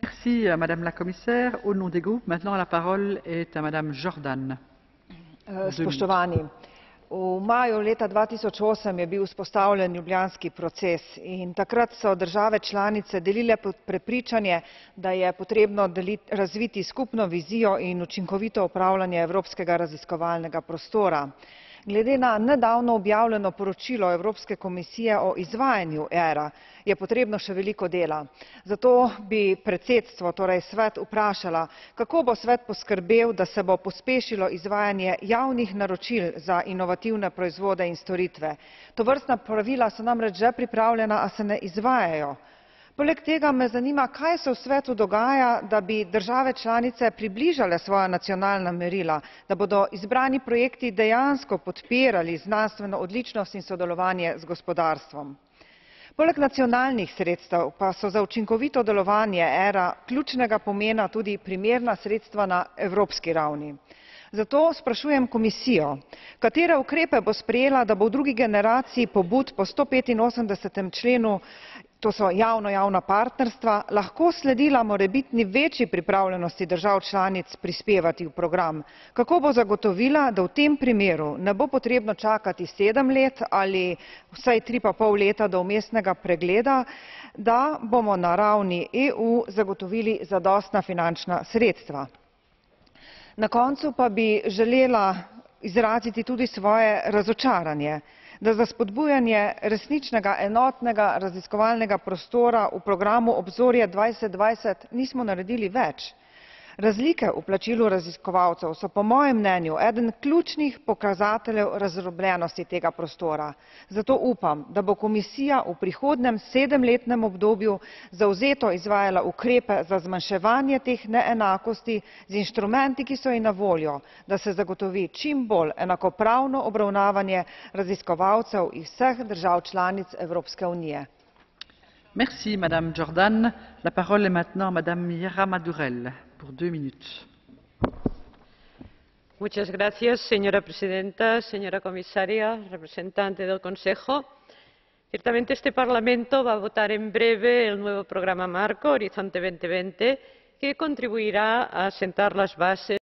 Merci, Madame la Commissaire. Au nom des groupes, maintenant la parole est à Madame Jordan. Spoštovani, v maju leta 2008 je bil vzpostavljen ljubljanski proces in takrat so države članice delile prepričanje, da je potrebno razviti skupno vizijo in učinkovito upravljanje evropskega raziskovalnega prostora. Glede na nedavno objavljeno poročilo Evropske komisije o izvajanju ERA je potrebno še veliko dela. Zato bi predsedstvo, torej Svet, vprašala, kako bo Svet poskrbel, da se bo pospešilo izvajanje javnih naročil za inovativne proizvode in storitve. Tovrstna pravila so namreč že pripravljena, a se ne izvajajo. Poleg tega me zanima, kaj se v Svetu dogaja, da bi države članice približale svoja nacionalna merila, da bodo izbrani projekti dejansko podpirali znanstveno odličnost in sodelovanje z gospodarstvom. Poleg nacionalnih sredstev pa so za učinkovito delovanje ERA ključnega pomena tudi primerna sredstva na evropski ravni. Zato sprašujem Komisijo, katere ukrepe bo sprejela, da bo v drugi generaciji pobud po 185. členu, to so javno-javna partnerstva, lahko sledila morebitni večji pripravljenosti držav članic prispevati v program. Kako bo zagotovila, da v tem primeru ne bo potrebno čakati 7 let ali vsaj 3,5 leta do vmesnega pregleda, da bomo na ravni EU zagotovili zadostna finančna sredstva. Na koncu pa bi želela izraziti tudi svoje razočaranje, da za spodbujanje resničnega enotnega raziskovalnega prostora v programu Obzorje 2020 nismo naredili več. Razlike v plačilu raziskovalcev so po mojem mnenju eden ključnih pokazateljev razdrobljenosti tega prostora. Zato upam, da bo Komisija v prihodnjem 7-letnem obdobju zavzeto izvajala ukrepe za zmanjševanje teh neenakosti z inštrumenti, ki so ji na voljo, da se zagotovi čim bolj enakopravno obravnavanje raziskovalcev iz vseh držav članic Evropske unije. Merci, Madame Jordan. La parole est maintenant à Madame Yara Madurell pour 2 minutes. Muchas gracias, señora presidenta, señora comisaria, representante del Consejo. Ciertamente este Parlamento va a votar en breve el nuevo programa marco Horizonte 2020, que contribuirá a sentar las bases